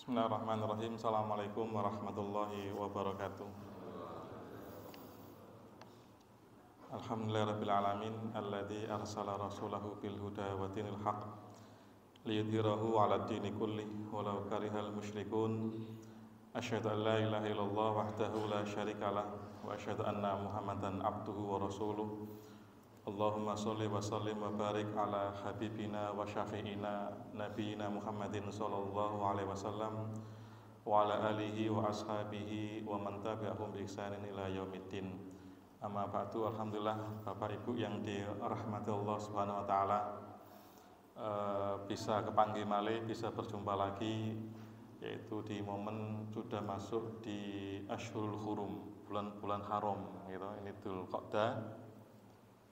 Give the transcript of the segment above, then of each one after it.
Bismillahirrahmanirrahim. Assalamualaikum warahmatullahi wabarakatuh. Alhamdulillahirabbil alamin alladzi arsala rasulahu bil huda wa dinil haqq liyudhhirahu 'alad dini kulli walau karihal musyrikun. Asyhadu an la ilaha illallah wahdahu la syarikalah wa asyhadu anna Muhammadan abduhu wa rasuluh. Allahumma sholli wa sallim wa barik ala habibina wa syafi'ina nabiyina Muhammadin sallallahu alaihi wasallam wa ala alihi wa ashabihi wa man tabi'ahum bi ihsanin ila yaumiddin. Amma ba'du. Alhamdulillah, Bapak Ibu yang dirahmati Allah Subhanahu wa taala, bisa kepanggih malih, bisa berjumpa lagi, yaitu di momen sudah masuk di Ashhurul Hurum, bulan-bulan haram gitu. Ini Dzul Qa'dah.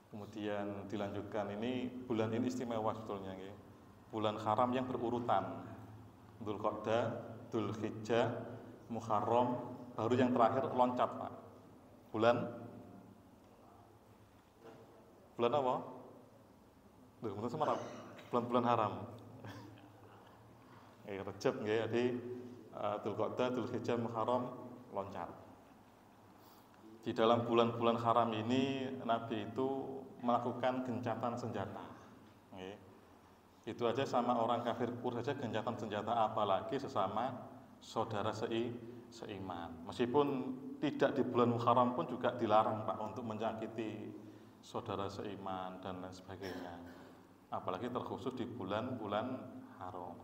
Kemudian dilanjutkan, ini bulan ini istimewa sebetulnya, ya. Bulan haram yang berurutan, Dzul Qa'dah, Dzul Hijjah, Muharram, baru yang terakhir loncat, Pak. Bulan apa? Betul semarang. Bulan-bulan haram. Rejab, ya. Jadi Dzul Qa'dah, Dzul Hijjah, Muharram, loncat. Di dalam bulan-bulan haram ini Nabi itu melakukan gencatan senjata. Itu aja sama orang kafir kur saja gencatan senjata, apalagi sesama saudara seiman. Meskipun tidak di bulan Muharram pun juga dilarang, Pak, untuk menyakiti saudara seiman dan lain sebagainya. Apalagi terkhusus di bulan-bulan haram.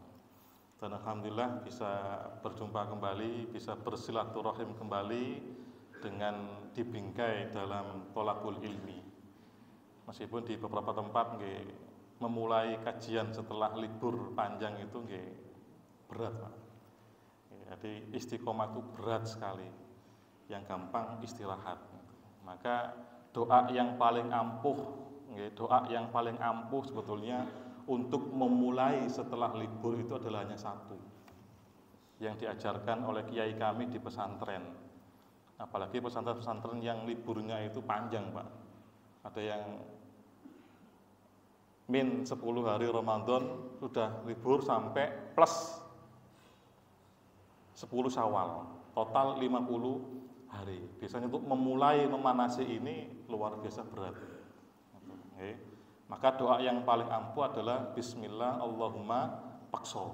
Dan alhamdulillah bisa berjumpa kembali, bisa bersilaturahim kembali dengan dibingkai dalam thalabul ilmi. Meskipun di beberapa tempat memulai kajian setelah libur panjang itu berat, Pak. Jadi istiqomah itu berat sekali. Yang gampang istirahat. Maka doa yang paling ampuh sebetulnya untuk memulai setelah libur itu adalah hanya satu, yang diajarkan oleh kiai kami di pesantren. Apalagi pesantren-pesantren yang liburnya itu panjang, Pak. Ada yang min 10 hari Ramadan sudah libur sampai plus 10 Syawal, total 50 hari. Biasanya untuk memulai memanasi ini luar biasa berat. Maka doa yang paling ampuh adalah Bismillah Allahumma pakso.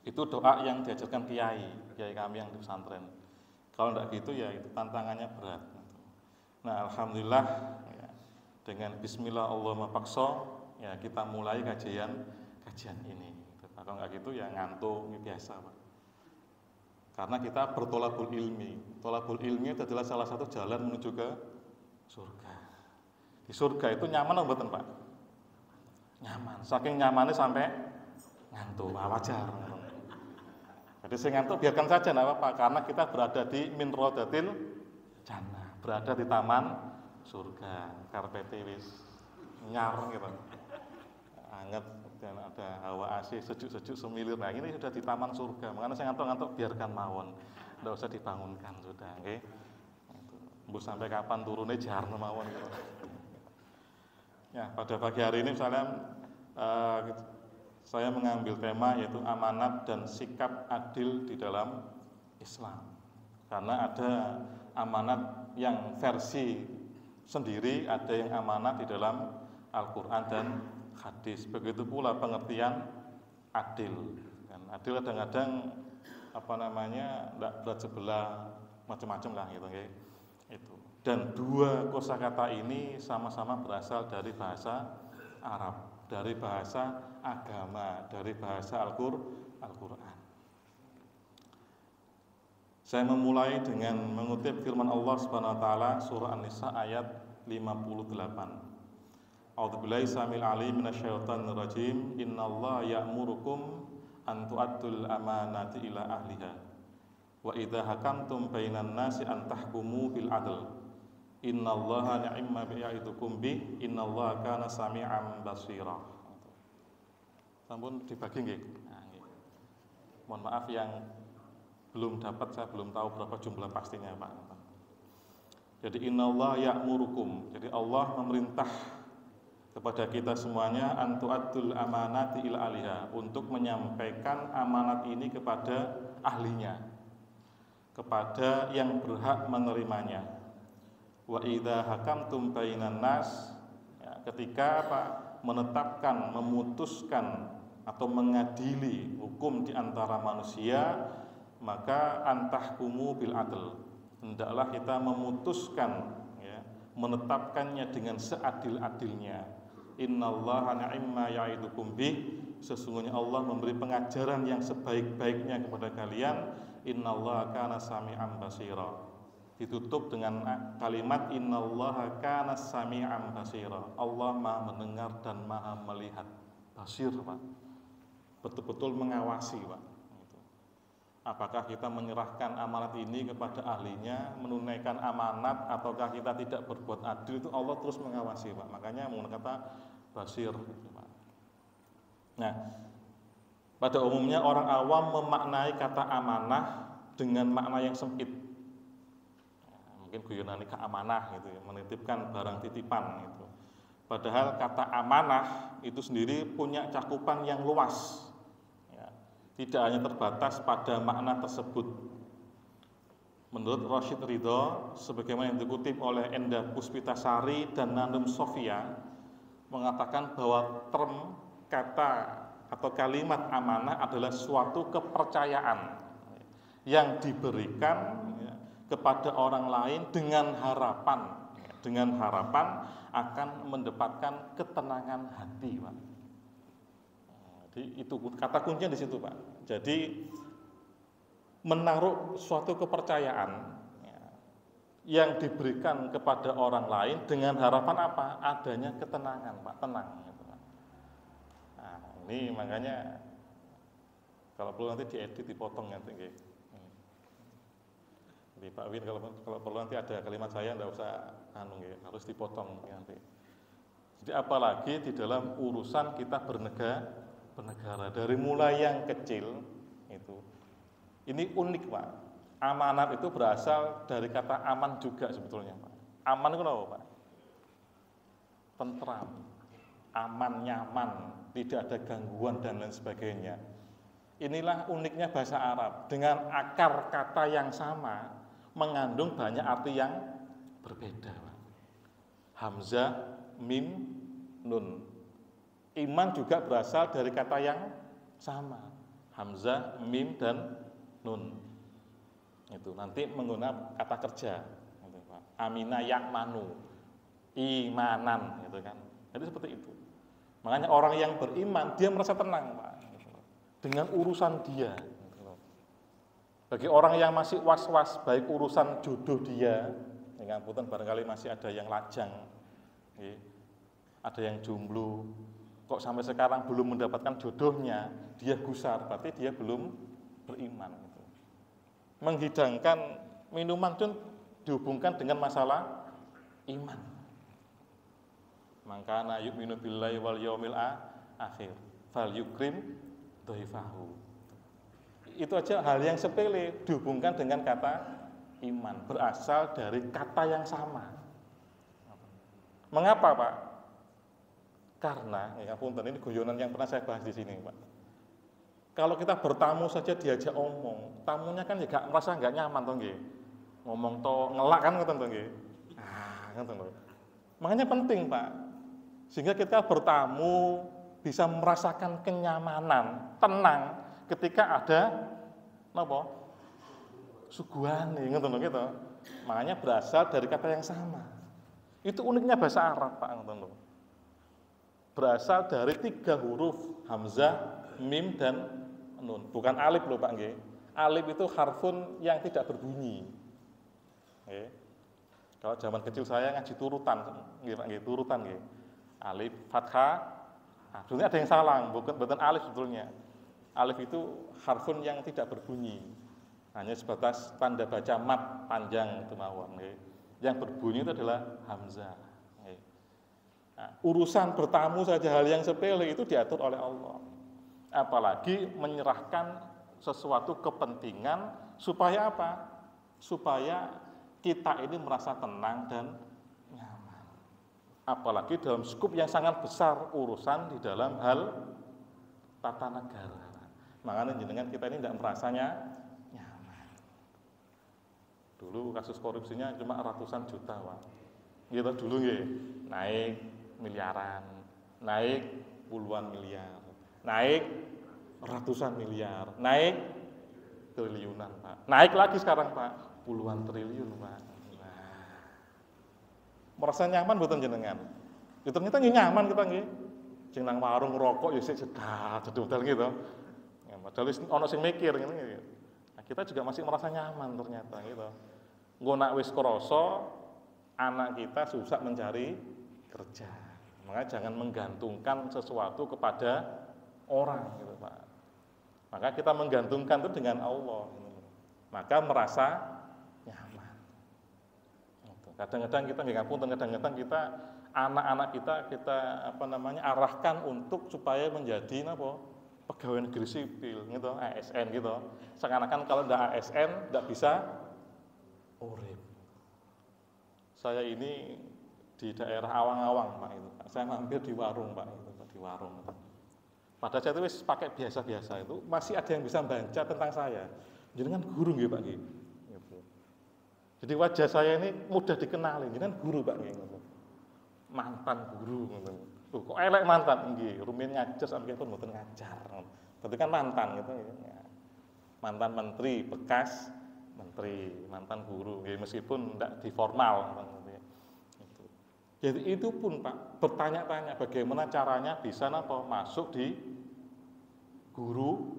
Itu doa yang diajarkan kiai kami yang di pesantren. Kalau tidak gitu ya itu tantangannya berat. Nah, alhamdulillah, ya, dengan Bismillah Allahumma pakso, ya kita mulai kajian ini. Kalau nggak gitu ya ngantuk, ini biasa, Pak. Karena kita bertolabul ilmi. Tolabul ilmi itu adalah salah satu jalan menuju ke surga. Di surga itu nyaman atau betul, Pak? Nyaman. Saking nyamannya sampai ngantuk, wajar. Jadi saya ngantuk biarkan saja, enggak apa-apa, karena kita berada di min rodatil jannah, berada di taman surga, karpete wis nyar gitu. Anget dan ada hawa AC sejuk-sejuk semilir. Nah, ini sudah di taman surga. Makanya saya ngantuk-ngantuk biarkan mawon. Enggak usah dibangunkan sudah, nggih. Mbok sampai kapan turunnya jarno mawon gitu. Ya, pada pagi hari ini misalnya saya mengambil tema yaitu amanat dan sikap adil di dalam Islam. Karena ada amanat yang versi sendiri, ada yang amanat di dalam Al-Quran dan hadis. Begitu pula pengertian adil. Dan adil kadang-kadang tidak berat sebelah, macam-macam lah gitu. Itu. Dan dua kosakata ini sama-sama berasal dari bahasa Arab, dari bahasa agama, dari bahasa Al-Quran. Saya memulai dengan mengutip firman Allah Subhanahu wa taala surah An-Nisa ayat 58. A'udzubillahi samil alim minasyaitonir rajim. Innallaha ya'murukum an tu'addul amanati ila ahliha. Wa idza hakamtum bainan nasi an tahkumu bil adl. Innallaha ni'ma bi'idukum bih. Innallaha kana sami'an basira. Sampun dibagi nggih. Mohon maaf yang belum dapat, saya belum tahu berapa jumlah pastinya, Pak. Jadi innallaha ya'murukum. Jadi Allah memerintah kepada kita semuanya antu'addul amanati ila aliha, untuk menyampaikan amanat ini kepada ahlinya, kepada yang berhak menerimanya. Wa idza hakamtum bainan nas, ya, ketika apa? Menetapkan, memutuskan atau mengadili hukum di antara manusia, maka antahkumu bil adl, hendaklah kita memutuskan, ya, menetapkannya dengan seadil-adilnya. Innallaha ni'ma ya'idukum bih, sesungguhnya Allah memberi pengajaran yang sebaik-baiknya kepada kalian. Innallaha kana sami'an basira. Ditutup dengan kalimat innallaha kana sami'an basira. Allah Maha mendengar dan Maha melihat. Basir, Pak. Betul-betul mengawasi, Pak. Apakah kita menyerahkan amanat ini kepada ahlinya, menunaikan amanat, ataukah kita tidak berbuat adil, itu Allah terus mengawasi, Pak. Makanya menggunakan kata basir, Pak. Nah, pada umumnya orang awam memaknai kata amanah dengan makna yang sempit. Mungkin guyonan amanah gitu ya, menitipkan barang titipan gitu. Padahal kata amanah itu sendiri punya cakupan yang luas, ya, tidak hanya terbatas pada makna tersebut. Menurut Rashid Ridho, sebagaimana yang dikutip oleh Endah Puspitasari dan Nanum Sofia, mengatakan bahwa term, kata atau kalimat amanah adalah suatu kepercayaan yang diberikan, ya, kepada orang lain dengan harapan akan mendapatkan ketenangan hati, Pak. Jadi itu kata kuncinya di situ, Pak. Jadi menaruh suatu kepercayaan, ya, yang diberikan kepada orang lain dengan harapan apa? Adanya ketenangan, Pak, tenang. Gitu, Pak. Nah, ini makanya kalau perlu nanti diedit, dipotong nanti. Jadi Pak Win kalau perlu nanti ada kalimat saya enggak usah harus dipotong nanti. Jadi apalagi di dalam urusan kita bernegara dari mulai yang kecil itu. Ini unik, Pak. Amanat itu berasal dari kata aman juga sebetulnya, Pak. Aman itu apa, Pak? Tentram, aman, nyaman, tidak ada gangguan dan lain sebagainya. Inilah uniknya bahasa Arab, dengan akar kata yang sama mengandung banyak arti yang berbeda, Pak. Hamzah, mim, nun. Iman juga berasal dari kata yang sama, hamzah, mim, dan nun. Itu nanti menggunakan kata kerja, gitu, Pak. Amina yakmanu, imanan, gitu kan. Jadi seperti itu. Makanya orang yang beriman dia merasa tenang, Pak, gitu, dengan urusan dia. Bagi orang yang masih was-was, baik urusan jodoh dia, dengan ngapunten barangkali masih ada yang lajang, ya, ada yang jomblo, kok sampai sekarang belum mendapatkan jodohnya, dia gusar, berarti dia belum beriman. Gitu. Menghidangkan minuman itu dihubungkan dengan masalah iman. Mangkana yu'minu billahi wal yaumil akhir, fal yukrim dhaifahu. Itu aja hal yang sepele dihubungkan dengan kata iman, berasal dari kata yang sama. Mengapa, Pak? Karena, ya punten, ini guyonan yang pernah saya bahas di sini, Pak. Kalau kita bertamu saja diajak omong, tamunya kan juga merasa nggak nyaman, toh nggih. Ngomong toh ngelak kan ngoten toh nggih. Ngoten lho. Makanya penting, Pak. Sehingga kita bertamu bisa merasakan kenyamanan, tenang ketika ada napa? Suguhane, ngoten lho gitu. Makanya berasal dari kata yang sama. Itu uniknya bahasa Arab, Pak, ngoten lho. Berasal dari 3 huruf, hamzah, mim, dan nun. Bukan alif loh, Pak, nggih. Alif itu harfun yang tidak berbunyi. Nggih. Kalau zaman kecil saya ngaji turutan, nggih, Pak, nggih, turutan nggih. Alif, fathah. Nah, sebetulnya ada yang salah, bukan alif sebetulnya. Alif itu harfun yang tidak berbunyi. Hanya sebatas tanda baca mat panjang itu mawon, nggih. Yang berbunyi itu adalah hamzah. Nah, urusan bertamu saja hal yang sepele itu diatur oleh Allah. Apalagi menyerahkan sesuatu kepentingan supaya apa? Supaya kita ini merasa tenang dan nyaman. apalagi dalam skup yang sangat besar, urusan di dalam hal tata negara. Makanya jenengan kita ini tidak merasanya nyaman. Dulu kasus korupsinya cuma ratusan juta, Pak. Gitu dulu ya, naik miliaran, naik puluhan miliar, naik ratusan miliar, naik triliunan, Pak. Naik lagi sekarang, Pak, puluhan triliun, Pak. Nah, merasa nyaman betul jenengan? Ya ternyata nyaman kita nggih. Sing nang warung rokok ya sik sedat, jedudal gitu. Ya, padahal ono sing mikir ngene iki. Nah, kita juga masih merasa nyaman ternyata gitu. Engko nak wis krasa anak kita susah mencari kerja. Makanya jangan menggantungkan sesuatu kepada orang gitu, Pak. Maka kita menggantungkan itu dengan Allah. Maka merasa nyaman. Kadang-kadang kita nggih ngapunten, kadang-kadang kita anak-anak kita arahkan untuk supaya menjadi pegawai negeri sipil gitu, ASN gitu. Seakan-akan kalau tidak ASN tidak bisa urip. Saya ini di daerah Awang-Awang, Pak, itu. Saya mampir di warung, Pak, itu, di warung. Pada saat itu wis pakai biasa-biasa itu masih ada yang bisa baca tentang saya. Jenengan guru nggih, Pak, nggih. Gitu. Jadi wajah saya ini mudah dikenali, jenengan guru, Pak, nggih. Mantan guru gitu. Tuh, kok elek mantan nggih, rumiyin ngajar sampeyan pun mboten ngajar. Berarti kan mantan gitu ya. Mantan menteri, bekas menteri, mantan guru, nggih, meskipun tidak diformal gitu. Jadi itu pun, Pak, bertanya-tanya bagaimana caranya bisa masuk di guru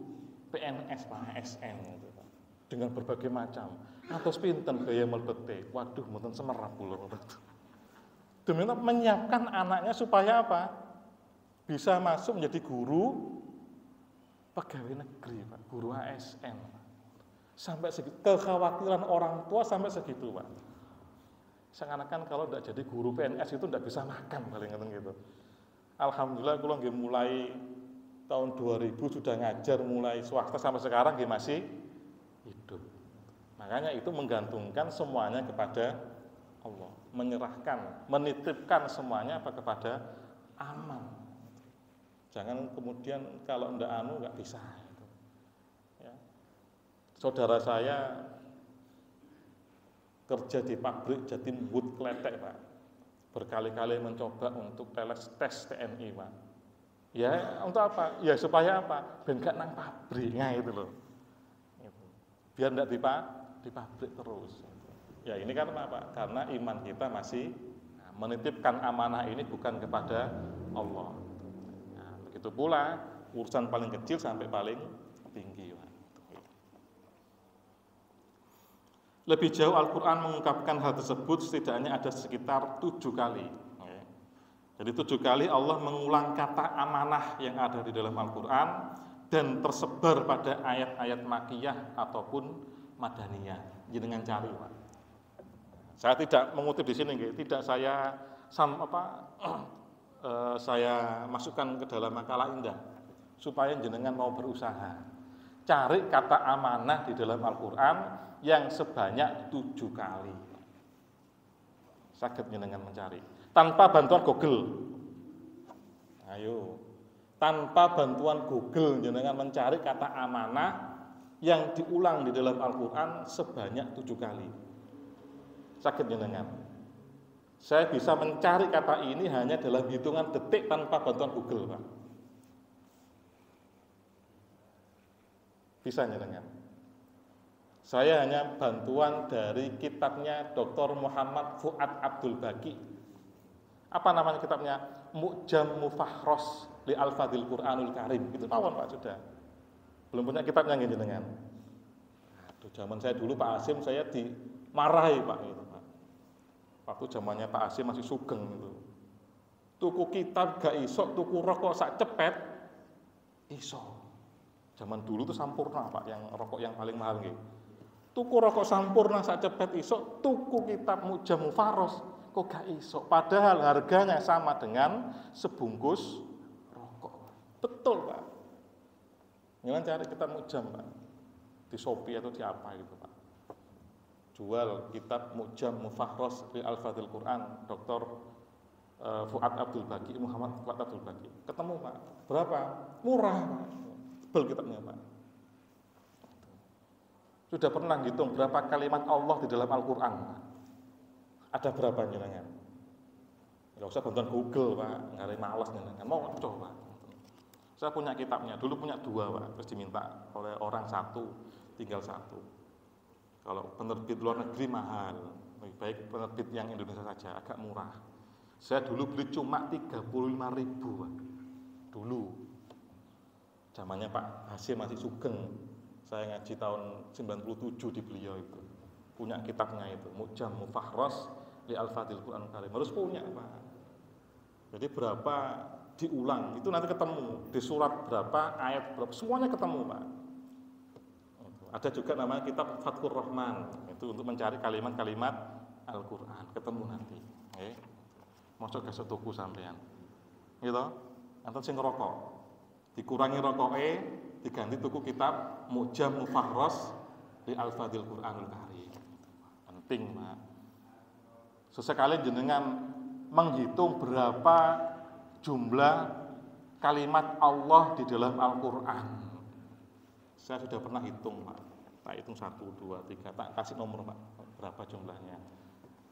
PNS, Pak, ASN gitu, Pak. Dengan berbagai macam. Atus pinten gaya mlebete. Waduh, mboten semerap kula. Demi menyiapkan anaknya supaya apa? Bisa masuk menjadi guru pegawai negeri, Pak, guru ASN. Sampai segitu, kekhawatiran orang tua sampai segitu, Pak. Seakan-akan kalau tidak jadi guru PNS itu tidak bisa makan, paling gitu. Alhamdulillah kalau nggih mulai tahun 2000 sudah ngajar mulai swasta sampai sekarang nggih masih hidup. Makanya itu menggantungkan semuanya kepada Allah, menyerahkan, menitipkan semuanya kepada aman. Jangan kemudian kalau ndak nggak bisa. Ya. Saudara saya kerja di pabrik Jatim Wood Kletek, Pak. Berkali-kali mencoba untuk tes TNI, Pak. Ya, untuk apa? Ya supaya apa? Ben gak nang pabrik, nah itu loh. Biar ndak di pabrik terus. Ya ini kan apa? Karena iman kita masih menitipkan amanah ini bukan kepada Allah. Nah, begitu pula urusan paling kecil sampai paling tinggi, Pak. Lebih jauh Al-Quran mengungkapkan hal tersebut setidaknya ada sekitar 7 kali. Jadi 7 kali Allah mengulang kata amanah yang ada di dalam Al-Quran dan tersebar pada ayat-ayat makiyah ataupun madaniyah. Jenengan cari, Pak. Saya tidak mengutip di sini, tidak saya saya masukkan ke dalam makalah indah supaya jenengan mau berusaha. Cari kata amanah di dalam Al-Quran yang sebanyak 7 kali. Saged jenengan mencari tanpa bantuan Google. Ayo, tanpa bantuan Google jenengan mencari kata amanah yang diulang di dalam Al-Quran sebanyak 7 kali. Saged jenengan. Saya bisa mencari kata ini hanya dalam hitungan detik tanpa bantuan Google, Pak. Bisa jenengan. Saya hanya bantuan dari kitabnya Dr. Muhammad Fuad Abdul Baqi. Apa namanya kitabnya? Mu'jam Mufahros li Al-Fadil Quranul Karim. Itu tawon, Pak, sudah. Belum punya kitabnya jenengan. Aduh, zaman saya dulu Pak Hasim saya dimarahi, Pak, gitu, Pak. Waktu zamannya Pak Hasim masih sugeng gitu. Tuku kitab gak iso, tuku rokok sak cepet iso. Zaman dulu tuh Sampurna, Pak, yang rokok yang paling mahal gitu. Tuku rokok Sampurna sak cepet iso, tuku kitab Mu'jam Mufahros kok gak iso. Padahal harganya sama dengan sebungkus rokok. Betul, Pak. Jangan cari kitab Mu'jam, Pak, di Shopee atau di apa gitu, Pak. Jual kitab Mu'jam Mufahros di Al-Fadil Quran Dr. Fuad Abdul Baqi, Muhammad Fuad Abdul Baqi. Ketemu Pak, berapa? Murah Pak. Tebel kitabnya Pak. Sudah pernah hitung berapa kalimat Allah di dalam Al-Quran? Ada berapa jenengan? Nggak usah bantuan Google Pak, nggak ada malas jenengan. Mau coba. Saya punya kitabnya, dulu punya 2 Pak, terus diminta oleh orang 1, tinggal 1. Kalau penerbit luar negeri mahal, lebih baik penerbit yang Indonesia saja, agak murah. Saya dulu beli cuma 35.000 Pak. Dulu, zamannya Pak Hasim masih Sugeng. Saya ngaji tahun 97 di beliau itu. Punya kitabnya itu, Mu'jam Mufahros li Al-Fadil Quran Karim. Harus punya Pak. Jadi berapa diulang, itu nanti ketemu. Di surat berapa, ayat berapa, semuanya ketemu Pak. Ada juga namanya kitab Fathur Rahman, itu untuk mencari kalimat-kalimat Al-Quran. Ketemu nanti. Mosok gak tuku sampean. Gitu. Anten sing ngerokok. Dikurangi rokoknya, diganti tuku kitab Mu'jam Mufahros li Al-Fadil Quranul Karim. Penting Pak. Sesekali jenengan menghitung berapa jumlah kalimat Allah di dalam Al-Quran. Saya sudah pernah hitung Pak. Tak hitung 1, 2, 3, tak kasih nomor Pak. Berapa jumlahnya.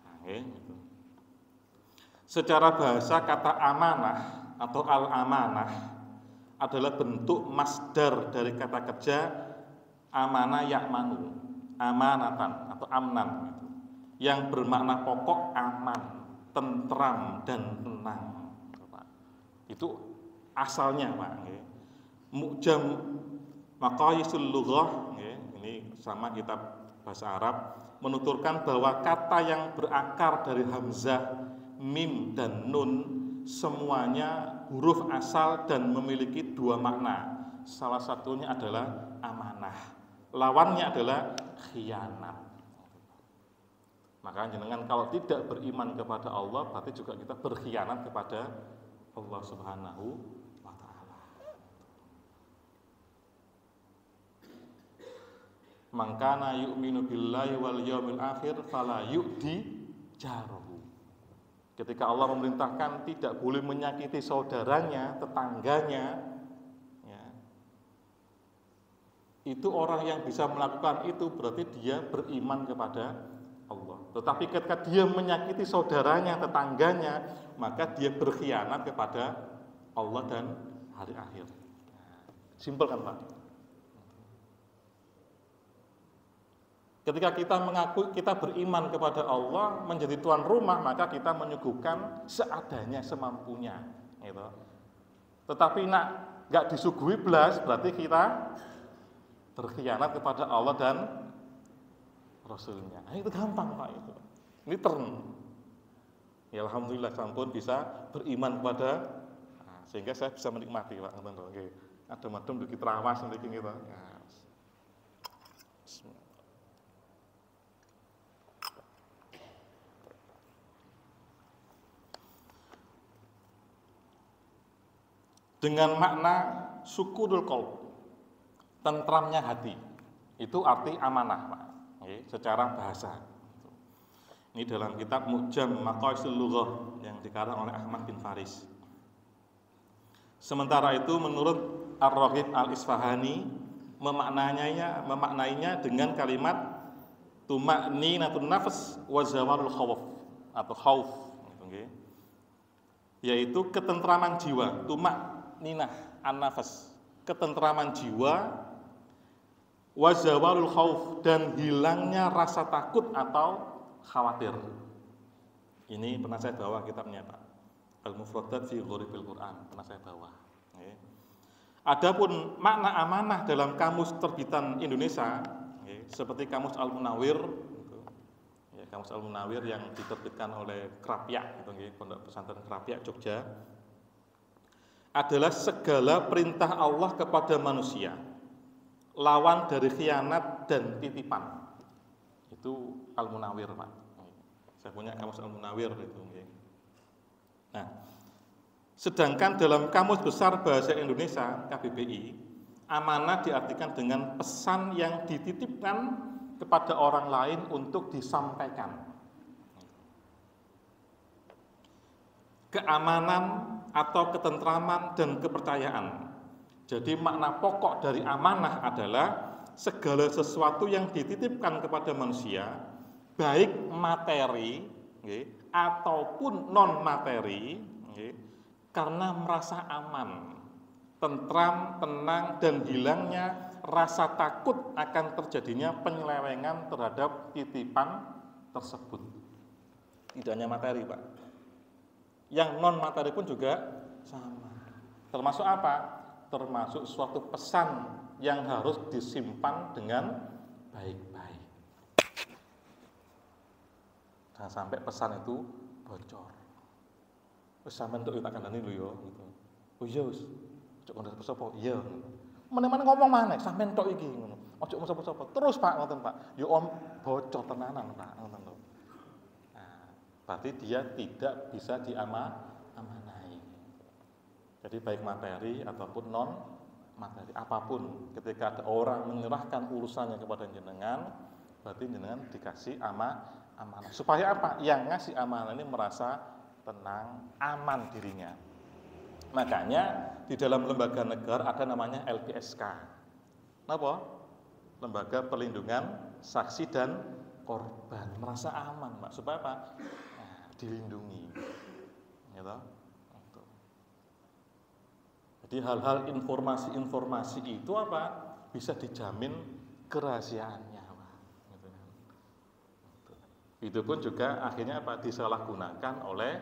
Nah, gitu. Secara bahasa kata amanah atau al-amanah adalah bentuk masdar dari kata kerja amanah ya'manu, amanatan atau amnan gitu. Yang bermakna pokok aman, tentram dan tenang. Itu asalnya Pak. Mu'jam Maqayisul Lughah, ini sama kitab bahasa Arab, menuturkan bahwa kata yang berakar dari hamzah, mim dan nun semuanya huruf asal dan memiliki 2 makna. Salah satunya adalah amanah, lawannya adalah khianat. Maka jenengan kalau tidak beriman kepada Allah, berarti juga kita berkhianat kepada Allah Subhanahu wa ta'ala. Man kana yu'minu billahi wal yawmil akhir fala yu'di jarahu. Ketika Allah memerintahkan tidak boleh menyakiti saudaranya, tetangganya, ya, itu orang yang bisa melakukan itu berarti dia beriman kepada Allah. Tetapi ketika dia menyakiti saudaranya, tetangganya, maka dia berkhianat kepada Allah dan hari akhir. Simpel kan Pak? Ketika kita mengaku kita beriman kepada Allah, menjadi tuan rumah, maka kita menyuguhkan seadanya, semampunya, gitu. Tetapi nak nggak disuguhi belas, berarti kita berkhianat kepada Allah dan Rasulnya. Nah, itu gampang Pak itu. Ini term. Ya Alhamdulillah sampun bisa beriman kepada, nah, sehingga saya bisa menikmati Pak. Ada madem dikit rawas nanti kita. Ya. Bismillah. Dengan makna sukunul qalb, tentramnya hati. Itu arti amanah Pak. Secara bahasa. Ini dalam kitab Mu'jam Maqayisul Lughah yang dikarang oleh Ahmad bin Faris. Sementara itu menurut Ar-Raghib Al-Isfahani memaknainya dengan kalimat tuma'ninatun nafs wa zawalul khawf atau khauf, yaitu ketentraman jiwa, tuma'ninah an-nafs, ketentraman jiwa, wa zawalul khauf, dan hilangnya rasa takut atau khawatir. Ini pernah saya bawa kitabnya Pak, Al-Mufradat fi Ghoribil Quran, pernah saya bawa. Adapun makna amanah dalam kamus terbitan Indonesia, seperti kamus Al-Munawir, kamus Al-Munawir yang diterbitkan oleh Krapyak, Pondok Pesantren Krapyak Jogja, adalah segala perintah Allah kepada manusia, lawan dari khianat dan titipan. Itu Al-Munawir Pak. Saya punya kamus Al-Munawir itu. Nah, sedangkan dalam Kamus Besar Bahasa Indonesia KBBI, amanah diartikan dengan pesan yang dititipkan kepada orang lain untuk disampaikan. keamanan atau ketentraman dan kepercayaan. Jadi makna pokok dari amanah adalah segala sesuatu yang dititipkan kepada manusia, baik materi ataupun non materi, karena merasa aman, tentram, tenang, dan hilangnya rasa takut akan terjadinya penyelewengan terhadap titipan tersebut. Tidak hanya materi, Pak. Yang non materi pun juga sama. Termasuk apa? Termasuk suatu pesan yang harus disimpan dengan baik-baik. Jangan sampai pesan itu bocor. Wis sampean tok tak kandhani lho ya gitu. Oh iya wis. Ojo ngono sapa? Iya. Meneh-meneh ngomong maneh sampean tok iki ngono. Ojo ngomong sapa-sapa. Terus Pak ngoten Pak. Ya om bocor tenanan Pak ngoten lho. Nah, berarti dia tidak bisa diamanai. Jadi baik materi ataupun non materi apapun, ketika ada orang menyerahkan urusannya kepada jenengan, berarti jenengan dikasih amanah. Supaya apa? Yang ngasih amanah ini merasa tenang, aman dirinya. Makanya di dalam lembaga negara ada namanya LPSK. Apa? Lembaga Perlindungan Saksi dan Korban. Merasa aman, Pak. Supaya apa? Nah, dilindungi. Gitu. Jadi hal-hal informasi-informasi itu apa? Bisa dijamin kerahasiaannya, Pak. Itu pun juga akhirnya apa? Disalahgunakan oleh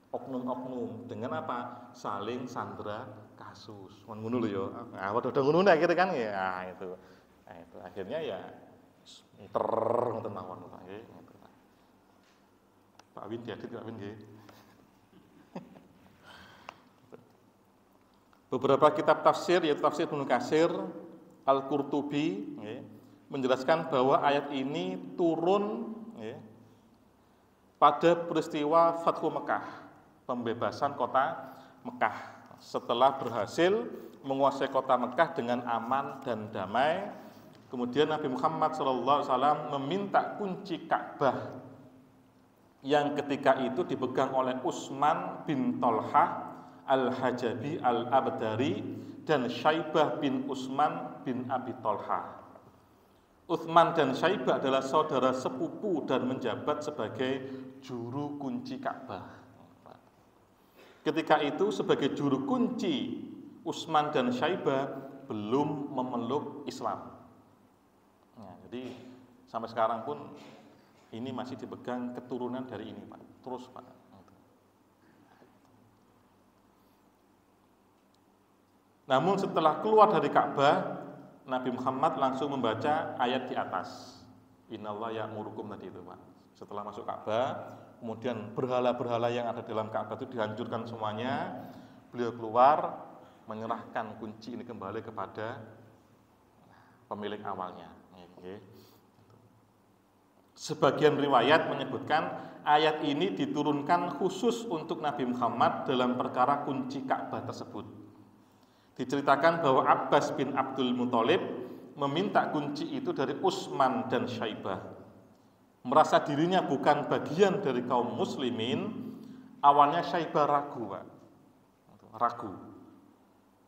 oknum-oknum dengan apa? Saling sandera kasus. Ngono lho ya. Nah, padha ngono akhirnya kan ya. Nah, itu. Nah, itu akhirnya ya ngoten mawon Pak nggih. Pak Win diadit Pak Win nggih. Beberapa kitab tafsir yaitu tafsir Ibnu Katsir, Al-Qurtubi menjelaskan bahwa ayat ini turun pada peristiwa Fathu Mekah, pembebasan kota Mekah. Setelah berhasil menguasai kota Mekah dengan aman dan damai, kemudian Nabi Muhammad SAW meminta kunci Ka'bah yang ketika itu dipegang oleh Utsman bin Thalhah Al-Hajabi Al-Abdari dan Syaibah bin Utsman bin Abi Thalhah. Utsman dan Syaibah adalah saudara sepupu dan menjabat sebagai juru kunci Ka'bah. Ketika itu sebagai juru kunci, Utsman dan Syaibah belum memeluk Islam. Nah, jadi sampai sekarang pun ini masih dipegang keturunan dari ini, Pak. Terus, Pak. Namun setelah keluar dari Ka'bah, Nabi Muhammad langsung membaca ayat di atas. Innallaha ya'murukum tadi itu, Pak. Setelah masuk Ka'bah, kemudian berhala-berhala yang ada dalam Ka'bah itu dihancurkan semuanya. Beliau keluar menyerahkan kunci ini kembali kepada pemilik awalnya. Sebagian riwayat menyebutkan ayat ini diturunkan khusus untuk Nabi Muhammad dalam perkara kunci Ka'bah tersebut. Diceritakan bahwa Abbas bin Abdul Muthalib meminta kunci itu dari Utsman dan Syaibah. Merasa dirinya bukan bagian dari kaum muslimin, awalnya Syaibah ragu, Pak. Ragu.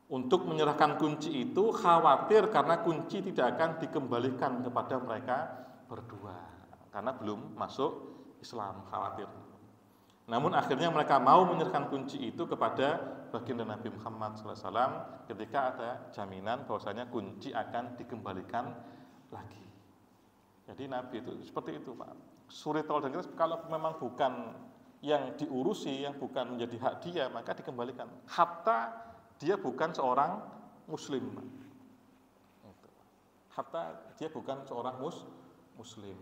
Untuk menyerahkan kunci itu khawatir karena kunci tidak akan dikembalikan kepada mereka berdua. Karena belum masuk Islam, khawatir. Namun akhirnya mereka mau menyerahkan kunci itu kepada baginda Nabi Muhammad SAW ketika ada jaminan bahwasanya kunci akan dikembalikan lagi. Jadi Nabi itu seperti itu, Pak. Suri tol dan kita kalau memang bukan yang diurusi, yang bukan menjadi hak dia, maka dikembalikan. Hatta dia bukan seorang Muslim, Pak. Hatta dia bukan seorang Muslim.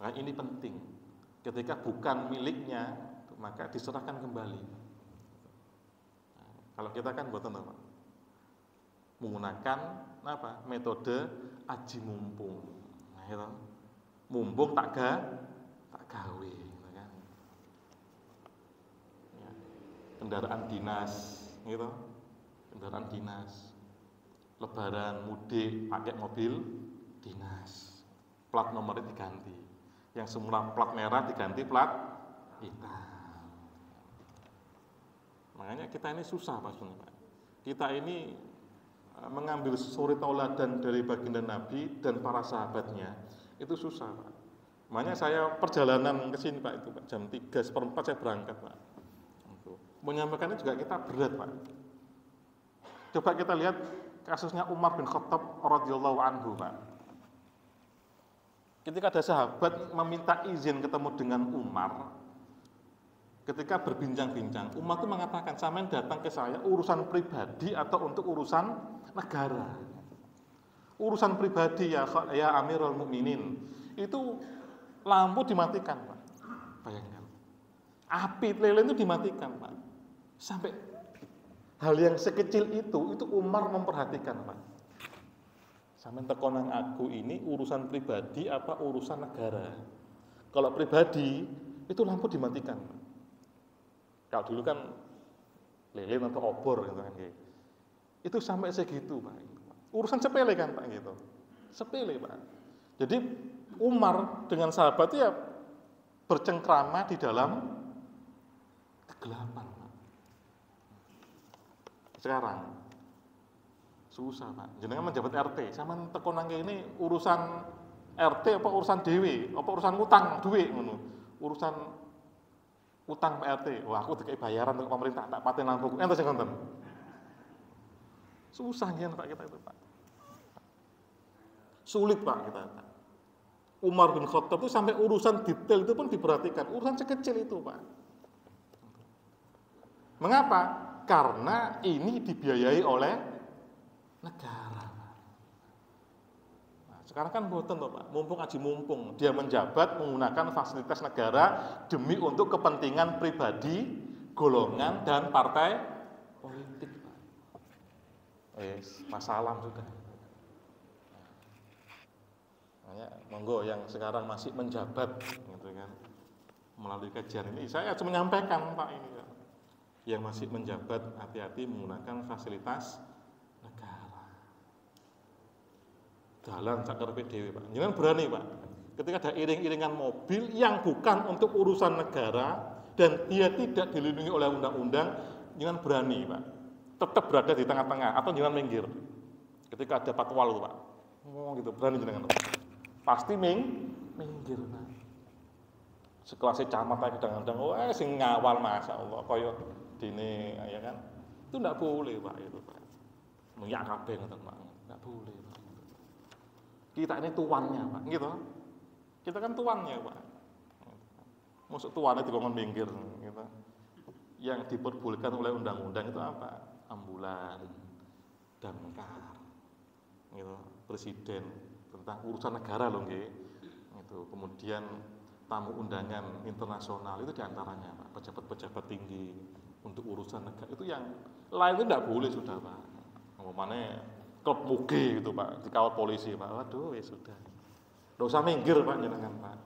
Nah, ini penting. Ketika bukan miliknya, maka diserahkan kembali. Nah, kalau kita kan buatan apa? Menggunakan apa? Metode aji mumpung. Nah, itu. Mumpung tak gawe, kan? Ya. Kendaraan dinas, gitu. Kendaraan dinas. Lebaran mudik pakai mobil dinas. Plat nomornya diganti. Yang semula plat merah diganti plat hitam. Makanya kita ini susah Pak sebenarnya Pak. Kita ini mengambil suri tauladan dari baginda Nabi dan para sahabatnya itu susah Pak. Makanya saya perjalanan ke sini Pak itu Pak, jam 3:15 saya berangkat Pak. Menyampaikannya juga kita berat Pak. Coba kita lihat kasusnya Umar bin Khattab radhiyallahu anhu Pak. Ketika ada sahabat meminta izin ketemu dengan Umar, ketika berbincang-bincang, Umar itu mengatakan, "Sampeyan datang ke saya urusan pribadi atau untuk urusan negara?" Urusan pribadi ya Amirul Mukminin, itu lampu dimatikan, Pak. Bayangkan. Api lilin itu dimatikan, Pak. Sampai hal yang sekecil itu Umar memperhatikan, Pak. Sampeyan tekonang aku ini urusan pribadi apa urusan negara? Kalau pribadi itu lampu dimatikan. Kalau dulu kan lilin atau obor gitu kan. Itu sampai segitu Pak. Urusan sepele kan Pak gitu. Sepele Pak. Jadi Umar dengan sahabat ya bercengkrama di dalam kegelapan Pak. Sekarang susah Pak. Jenengan menjabat RT, sampean teko nang kene urusan RT apa urusan dhewe, apa urusan utang duit ngono. Urusan utang Pak RT. Wah, aku dikei bayaran untuk pemerintah tak paten lampuku. Enten sing ngoten. Susah nyen Pak kita itu Pak. Sulit Pak kita. Umar bin Khattab itu sampai urusan detail itu pun diperhatikan. Urusan sekecil itu Pak. Mengapa? Karena ini dibiayai oleh negara. Nah, sekarang kan boten toh Pak, mumpung aji mumpung dia menjabat menggunakan fasilitas negara demi untuk kepentingan pribadi, golongan dan partai politik Pak. Masalah sudah. Makanya monggo yang sekarang masih menjabat gitu kan. Melalui kajian ini saya harus menyampaikan Pak ini Pak. Yang masih menjabat hati-hati menggunakan fasilitas jalan cakarpe dewe Pak. Jangan berani Pak. Ketika ada iring-iringan mobil yang bukan untuk urusan negara dan dia tidak dilindungi oleh undang-undang, jangan berani Pak. Tetap berada di tengah-tengah atau jangan minggir. Ketika ada patwal itu Pak. Oh gitu, berani jangan. Pasti minggir Pak. Sekelasnya camat lagi kadang-kadang, wah sing ngawal Masya Allah, kaya dini ya kan. Itu enggak boleh Pak itu Pak. Menyak kabeh ngoten Pak. Enggak boleh. Kita ini tuannya Pak, gitu. Kita kan tuannya Pak. Maksud tuannya dikongkon minggir, gitu. Yang diperbolehkan oleh undang-undang itu apa? Ambulan, damkar, gitu. Presiden tentang urusan negara loh, gitu. Kemudian tamu undangan internasional itu diantaranya Pak, pejabat-pejabat tinggi untuk urusan negara itu yang lain itu tidak boleh sudah Pak. Mana klub muge gitu Pak, dikawal polisi Pak. Waduh, ya sudah. Nggak usah minggir Pak jenengan Pak.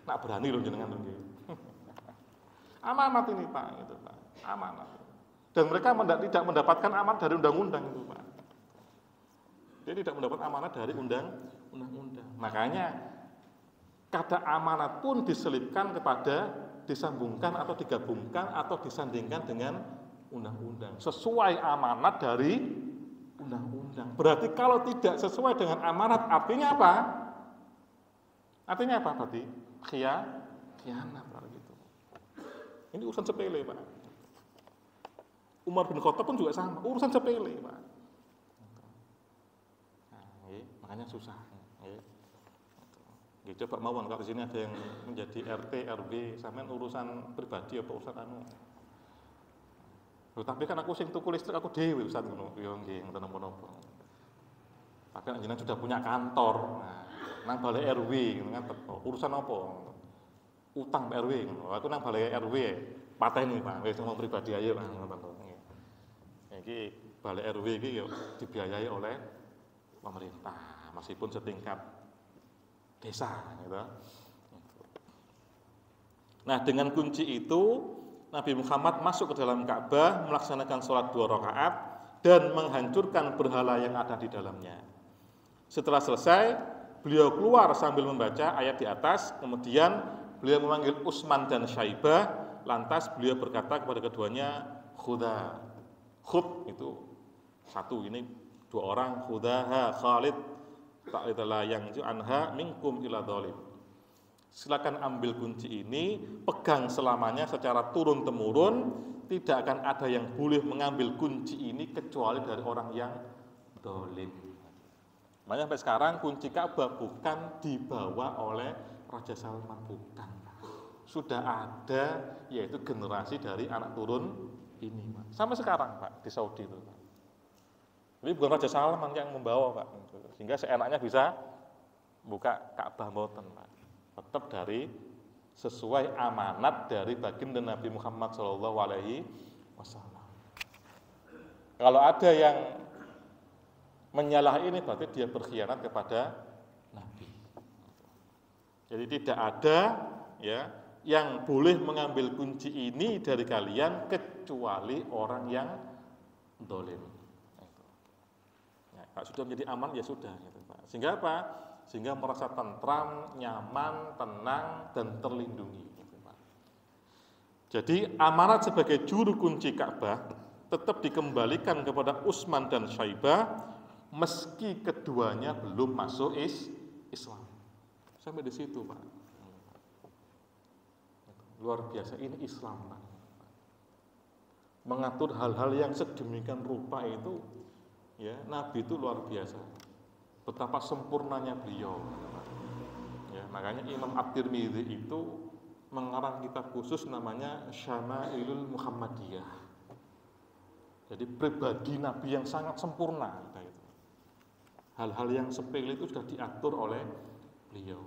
Nak berani loh jenengan loh. Amanat ini Pak, gitu Pak. Amanat. Dan mereka tidak mendapatkan amanat dari undang-undang itu Pak. Dia tidak mendapat amanat dari undang-undang. Makanya kata amanat pun diselipkan kepada disambungkan atau digabungkan atau disandingkan dengan undang-undang. Sesuai amanat dari undang-undang. Berarti kalau tidak sesuai dengan amanat artinya apa? Artinya apa berarti? Khianat gitu. Ini urusan sepele, Pak. Umar bin Khattab pun juga sama, urusan sepele, Pak. Nah, makanya susah. Coba mawon kalau di sini ada yang menjadi RT, RW, sampean urusan pribadi atau urusan anu. Loh, tapi kan aku sing tuku listrik aku dhewe Ustaz ngono. Ya nggih ngoten napa-napa. Tapi jenengan sudah punya kantor. Nah, nang balai RW ngono kan urusan apa? Utang RW ngono. Aku nang balai RW pateni Pak, wis ngomong pribadi aja Pak ngoten to. Iki balai RW iki ya dibiayai oleh pemerintah meskipun setingkat desa gitu. Nah, dengan kunci itu Nabi Muhammad masuk ke dalam Ka'bah, melaksanakan sholat 2 rakaat dan menghancurkan berhala yang ada di dalamnya. Setelah selesai, beliau keluar sambil membaca ayat di atas, kemudian beliau memanggil Utsman dan Syaibah, lantas beliau berkata kepada keduanya, khudha. Khud itu satu, ini dua orang, khudhaha Khalid ta'idala yang anha minkum ila dhalim. Silakan ambil kunci ini, pegang selamanya secara turun temurun, tidak akan ada yang boleh mengambil kunci ini kecuali dari orang yang dhalim. Makanya sampai sekarang kunci Ka'bah bukan dibawa oleh Raja Salman, bukan. Sudah ada, yaitu generasi dari anak turun ini, Pak. Sampai sekarang, Pak, di Saudi itu, Pak. Jadi bukan Raja Salman yang membawa, Pak. Sehingga seenaknya bisa buka Ka'bah mboten, Pak. Tetap dari sesuai amanat dari baginda Nabi Muhammad SAW. Kalau ada yang menyalahi ini berarti dia berkhianat kepada Nabi. Jadi tidak ada ya yang boleh mengambil kunci ini dari kalian kecuali orang yang dolim. Ya, kalau sudah menjadi aman ya sudah, gitu, Pak. Sehingga apa? Sehingga merasa tentram, nyaman, tenang, dan terlindungi, gitu, Pak. Jadi amanat sebagai juru kunci Ka'bah tetap dikembalikan kepada Utsman dan Syaibah meski keduanya belum masuk Islam. Sampai di situ, Pak. Luar biasa, ini Islam, Pak. Mengatur hal-hal yang sedemikian rupa itu, ya, Nabi itu luar biasa. Betapa sempurnanya beliau. Ya, makanya Imam At-Tirmidzi itu mengarang kitab khusus namanya Syama'ilul Muhammadiyah. Jadi pribadi Nabi yang sangat sempurna. Hal-hal yang sepele itu sudah diatur oleh beliau.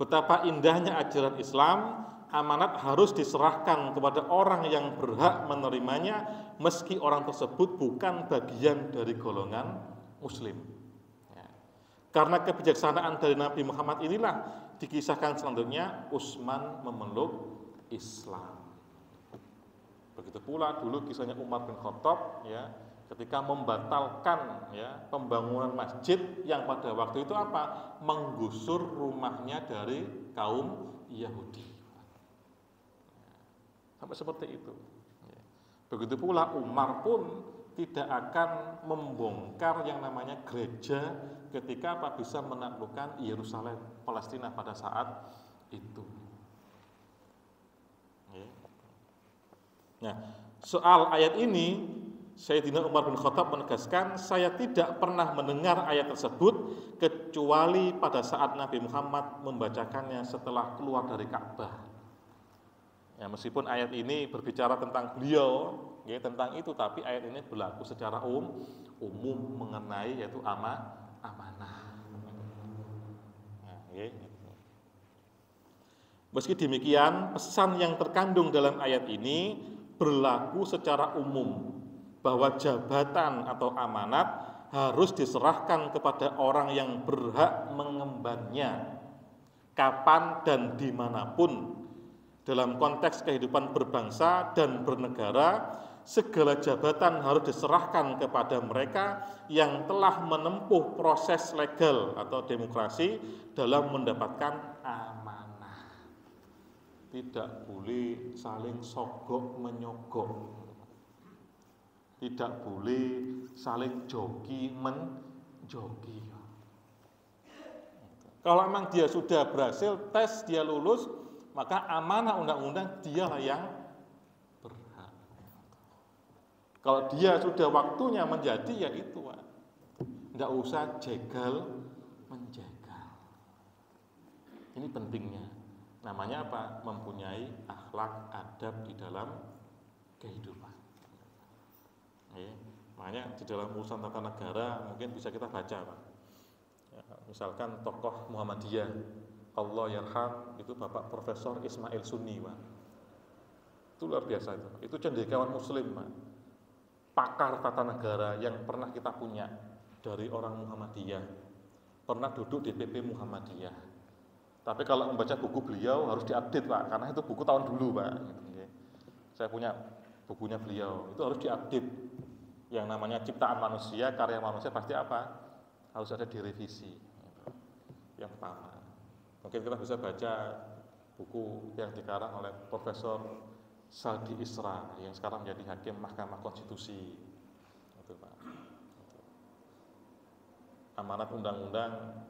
Betapa indahnya ajaran Islam, amanat harus diserahkan kepada orang yang berhak menerimanya, meski orang tersebut bukan bagian dari golongan Muslim. Ya. Karena kebijaksanaan dari Nabi Muhammad inilah dikisahkan selanjutnya Utsman memeluk Islam. Begitu pula dulu kisahnya Umar bin Khattab, ya, ketika membatalkan, ya, pembangunan masjid yang pada waktu itu apa? Menggusur rumahnya dari kaum Yahudi. Sampai seperti itu. Begitu pula Umar pun tidak akan membongkar yang namanya gereja ketika apa bisa menaklukkan Yerusalem, Palestina pada saat itu. Nah, soal ayat ini Sayyidina Umar bin Khattab menegaskan, saya tidak pernah mendengar ayat tersebut kecuali pada saat Nabi Muhammad membacakannya setelah keluar dari Ka'bah. Ya, meskipun ayat ini berbicara tentang beliau, ya, tentang itu, tapi ayat ini berlaku secara umum mengenai yaitu amanah. Ya, meski demikian, pesan yang terkandung dalam ayat ini berlaku secara umum bahwa jabatan atau amanat harus diserahkan kepada orang yang berhak mengembannya kapan dan dimanapun. Dalam konteks kehidupan berbangsa dan bernegara, segala jabatan harus diserahkan kepada mereka yang telah menempuh proses legal atau demokrasi dalam mendapatkan amanah. Tidak boleh saling sogok menyogok, tidak boleh saling joki menjoki. Kalau memang dia sudah berhasil tes, dia lulus, maka amanah undang-undang dialah yang berhak. Kalau dia sudah waktunya menjadi, ya itu, Pak. Tidak usah jegal menjegal. Ini pentingnya. Namanya apa? Mempunyai akhlak adab di dalam kehidupan. Ya, makanya di dalam urusan tata negara mungkin bisa kita baca, Pak. Ya, misalkan tokoh Muhammadiyah, Allah yarham, itu Bapak Profesor Ismail Sunni, Pak. Itu luar biasa itu. Itu cendekiawan Muslim, Pak. Pakar tata negara yang pernah kita punya dari orang Muhammadiyah. Pernah duduk di PP Muhammadiyah. Tapi kalau membaca buku beliau harus diupdate, Pak, karena itu buku tahun dulu, Pak. Saya punya bukunya beliau, itu harus diupdate. Yang namanya ciptaan manusia, karya manusia pasti apa? Harus ada direvisi. yang pertama. Mungkin kita bisa baca buku yang dikarang oleh Profesor Saldi Isra yang sekarang menjadi hakim Mahkamah Konstitusi. Itu, Pak. Amanat undang-undang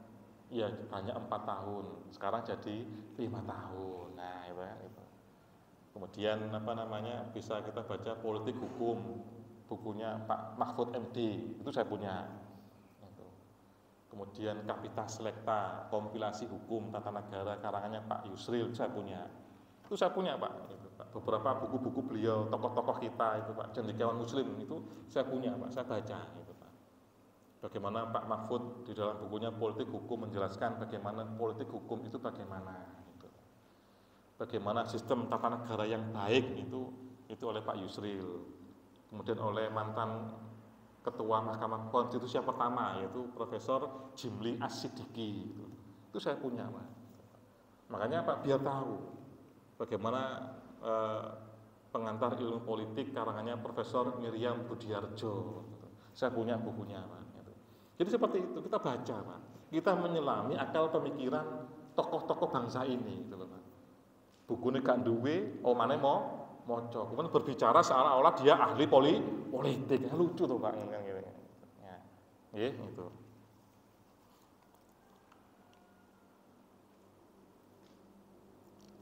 ya hanya 4 tahun, sekarang jadi 5 tahun. Nah, itu. Kemudian bisa kita baca Politik Hukum, bukunya Pak Mahfud MD, itu saya punya. Itu. Kemudian Kapita Selekta, kompilasi hukum tata negara karangannya Pak Yusril, saya punya. Itu saya punya, Pak. Itu, Pak. Beberapa buku-buku beliau, tokoh-tokoh kita itu, Pak, cendekiawan Muslim itu saya punya, Pak. Saya baca itu, Pak. Bagaimana Pak Mahfud di dalam bukunya Politik Hukum menjelaskan bagaimana politik hukum itu bagaimana. Bagaimana sistem tata negara yang baik itu oleh Pak Yusril, kemudian oleh mantan Ketua Mahkamah Konstitusi yang pertama yaitu Profesor Jimli As-Siddiqi. Itu saya punya, Pak. Makanya Pak biar tahu bagaimana pengantar ilmu politik karangannya Profesor Miriam Budiarjo. Saya punya bukunya, Pak. Jadi seperti itu kita baca, Pak. Kita menyelami akal pemikiran tokoh-tokoh bangsa ini, gitu, Pak. Bukunya gak duwe, omane moco. Kemudian berbicara seolah-olah dia ahli politik. Lucu tuh, Pak. Ya, gitu.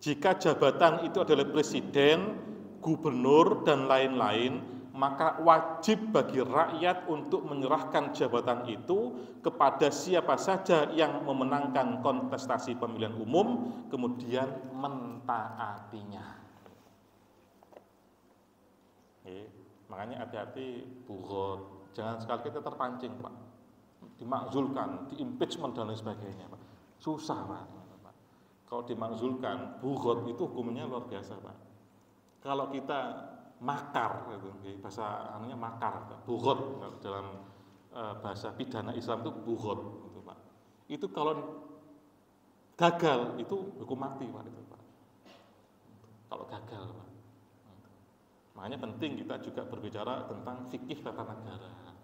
Jika jabatan itu adalah presiden, gubernur, dan lain-lain, maka wajib bagi rakyat untuk menyerahkan jabatan itu kepada siapa saja yang memenangkan kontestasi pemilihan umum, kemudian mentaatinya. Makanya hati-hati bugot, jangan sekali kita terpancing, Pak, dimakzulkan, diimpeachment dan lain sebagainya, Pak. Susah, Pak. Kalau dimakzulkan, bugot itu hukumnya luar biasa, Pak. Kalau kita makar, bahasa anunya makar, bugot dalam bahasa pidana Islam itu bugot, gitu, Pak. Itu kalau gagal itu hukum mati, Pak, itu, Pak. Kalau gagal, Pak. Makanya penting kita juga berbicara tentang fikih tata negara.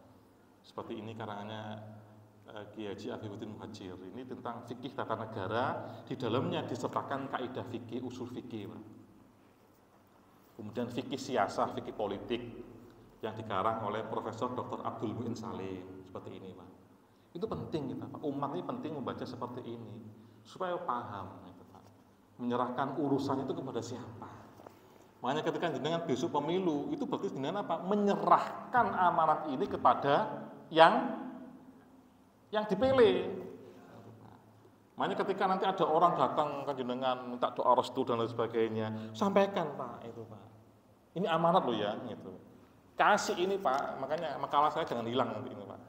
Seperti ini karangannya Kiai Haji Afifuddin Muhajir. Ini tentang fikih tata negara, di dalamnya disertakan kaidah fikih, usul fikih, Pak. Kemudian fikih siasah, fikih politik yang dikarang oleh Profesor Dr. Abdul Muin Salim, seperti ini, Pak. Itu penting kita, Pak. Umat ini penting membaca seperti ini supaya paham, gitu, Pak. Menyerahkan urusan itu kepada siapa. Makanya ketika jenengan besok pemilu, itu berarti jenengan apa? Menyerahkan amanat ini kepada yang dipilih. Makanya ketika nanti ada orang datang ke jenengan minta doa restu dan lain sebagainya, sampaikan, Pak, itu, Pak. Ini amanat loh ya, gitu. Kasih ini, Pak. Makanya makalah saya jangan hilang nanti ini, Pak.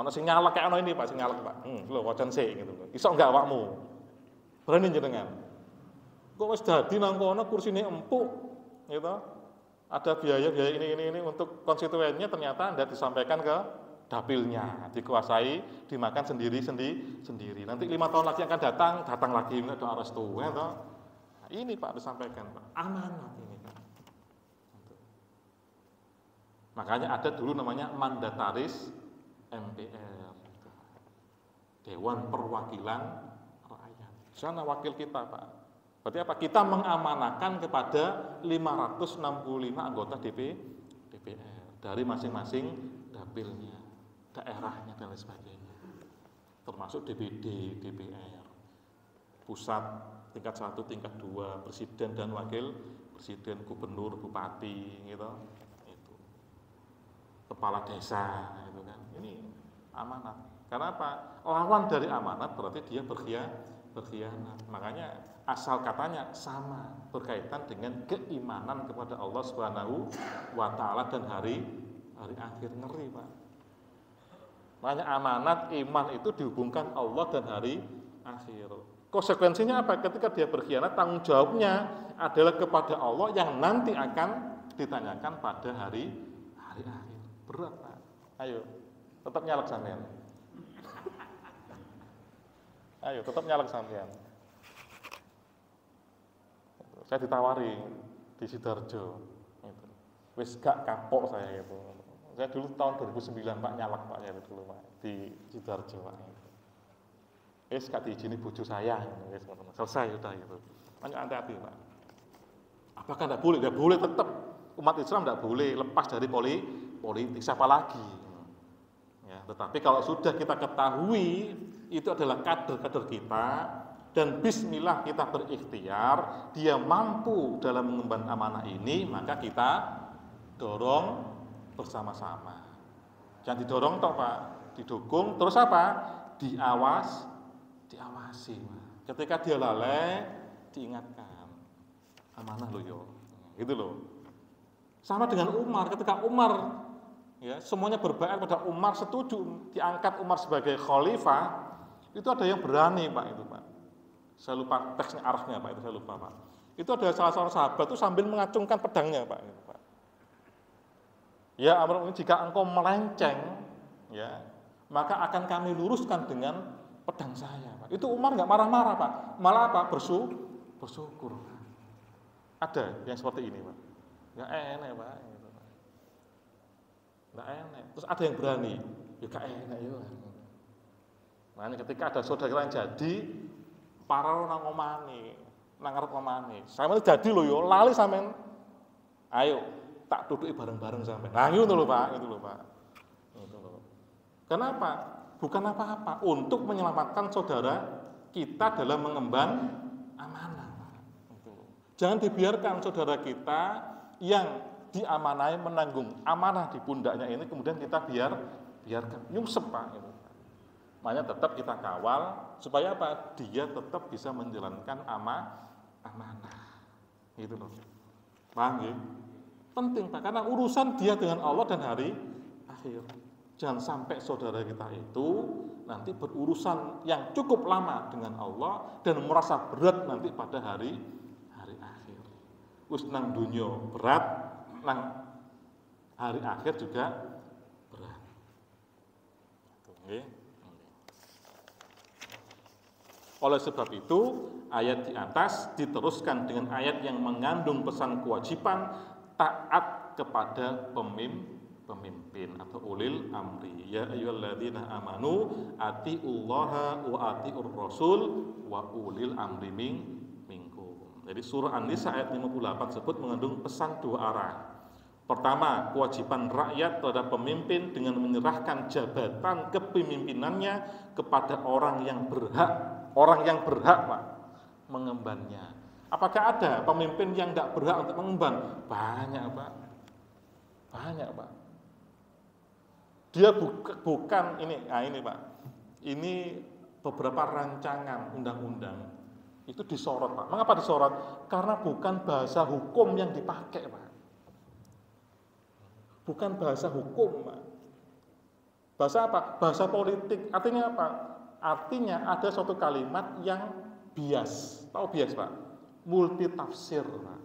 Ono sing nyalek kayak ono ini, Pak, sing nyalek, Pak. Lho wacan sik gitu. Iso enggak awakmu? Berani jenengan. Kok wis dadi nang kono kursine empuk, gitu. Ada biaya-biaya ini untuk konstituennya, ternyata tidak disampaikan ke dapilnya, dikuasai, dimakan sendiri. Nanti 5 tahun lagi akan datang lagi minta doa restu, ya toh. Nah, ini, Pak, disampaikan, Pak, amanat ini, Pak. Makanya ada dulu namanya mandataris MPR, Dewan Perwakilan Rakyat. Sana wakil kita, Pak. Berarti apa? Kita mengamanahkan kepada 565 anggota DPR dari masing-masing dapilnya, daerahnya dan lain sebagainya, termasuk DPD, DPR, pusat, tingkat 1, tingkat 2, presiden dan wakil presiden, gubernur, bupati, gitu, itu, kepala desa, itu kan, ini amanat. Karena apa? Lawan dari amanat berarti dia berkhianat. Makanya asal katanya sama, berkaitan dengan keimanan kepada Allah Subhanahu wa Ta'ala dan hari akhir. Ngeri, Pak. Makanya amanat iman itu dihubungkan Allah dan hari akhir. Konsekuensinya apa? Ketika dia berkhianat, tanggung jawabnya adalah kepada Allah yang nanti akan ditanyakan pada hari akhir. Berat, Pak. Ayo, tetap nyalek sampean. Ayo, tetap nyalek sampean. Saya ditawari di Sidoarjo. Wis gak kapok saya itu. Saya dulu tahun 2009, Pak, nyalek, Pak, ya dulu, Pak, di Sidoarjo, Pak. gak diizini bojo saya, selesai sudah itu. Makanya hati-hati Pak. Apakah tidak boleh? Tidak boleh tetap. Umat Islam tidak boleh lepas dari politik, siapa lagi? Ya, tetapi kalau sudah kita ketahui itu adalah kader-kader kita dan bismillah kita berikhtiar, dia mampu dalam mengemban amanah ini, maka kita dorong bersama-sama. Jangan didorong toh Pak, didukung, terus apa? Diawasi. Ketika dia lalai, diingatkan. Amanah lo yo. Gitu loh. Sama dengan Umar, ketika Umar ya, semuanya berbaiat pada Umar, setuju diangkat Umar sebagai khalifah, itu ada yang berani Pak itu Pak. Saya lupa teksnya arahnya Pak, itu saya lupa Pak. Itu ada salah seorang sahabat itu sambil mengacungkan pedangnya Pak, itu, Pak. Ya Amr, jika engkau melenceng, ya, maka akan kami luruskan dengan pedang saya Pak. Itu Umar nggak marah-marah Pak, malah apa? Bersyukur. Ada yang seperti ini Pak. Nggak enak Pak. Nggak enak. Terus ada yang berani, ya nggak enak ya. Nah, ketika ada saudara yang jadi, para nang omane, nang ngarep omane. Sampeyan jadi lho yo, lali sampean. Ayo, tak duduki bareng-bareng sampean. Nah, itu lho Pak, itu lho Pak. Itu lho. Kenapa? Bukan apa-apa, untuk menyelamatkan saudara kita dalam mengemban amanah. Itu. Jangan dibiarkan saudara kita yang diamanai menanggung amanah di pundaknya ini kemudian kita biarkan nyungsep Pak. Itu. Makanya tetap kita kawal supaya apa? Dia tetap bisa menjalankan amanah. Gitu loh. Paham ya? Penting Pak, karena urusan dia dengan Allah dan hari akhir. Jangan sampai saudara kita itu nanti berurusan yang cukup lama dengan Allah dan merasa berat nanti pada hari akhir. Wis nang dunya berat, nang hari akhir juga berat. Oke. Oleh sebab itu, ayat di atas diteruskan dengan ayat yang mengandung pesan kewajiban taat kepada pemimpin atau ulil amri. Ya ayyuhalladzina amanu atiullaha wa atiur rasul wa ulil amri minkum. Jadi surah An-Nisa ayat 58 tersebut mengandung pesan dua arah. Pertama, kewajiban rakyat terhadap pemimpin dengan menyerahkan jabatan kepemimpinannya kepada orang yang berhak Pak mengembannya. Apakah ada pemimpin yang tidak berhak untuk mengemban? Banyak Pak. Dia bukan ini Pak. Ini beberapa rancangan undang-undang itu disorot Pak. Mengapa disorot? Karena bukan bahasa hukum yang dipakai Pak. Bukan bahasa hukum Pak. Bahasa apa? Bahasa politik. Artinya apa? Artinya ada suatu kalimat yang bias. Tahu bias Pak? Multi tafsir Pak.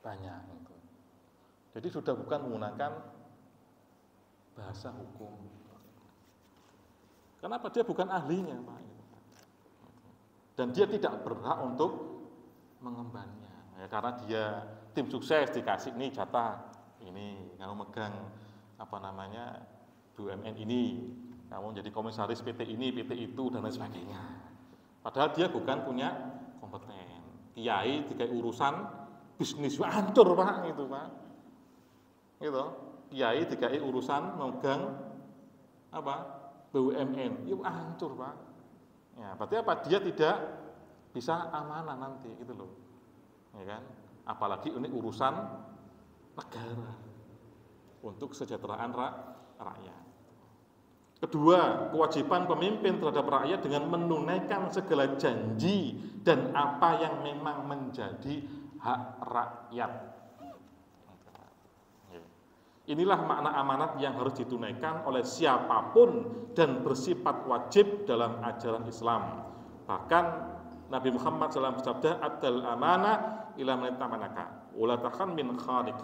Banyak itu. Jadi sudah bukan menggunakan bahasa hukum. Kenapa? Dia bukan ahlinya Pak. Dan dia tidak berhak untuk mengembannya. Ya, karena dia tim sukses dikasih nih jatah ini, kamu megang BUMN ini, kamu jadi komisaris PT ini, PT itu dan lain sebagainya. Padahal dia bukan punya kompeten. Kiai dikai urusan bisnis hancur Pak gitu Pak. Gitu. Kiai dikai urusan megang BUMN, itu hancur Pak. Ya, berarti apa? Dia tidak bisa amanah nanti gitu loh. Ya kan? Apalagi ini urusan negara untuk kesejahteraan rakyat. Kedua, kewajiban pemimpin terhadap rakyat dengan menunaikan segala janji dan apa yang memang menjadi hak rakyat. Inilah makna amanat yang harus ditunaikan oleh siapapun dan bersifat wajib dalam ajaran Islam. Bahkan Nabi Muhammad SAW bersabda, "Addal amanah ila man tamanaka, wala takhan min khaliq."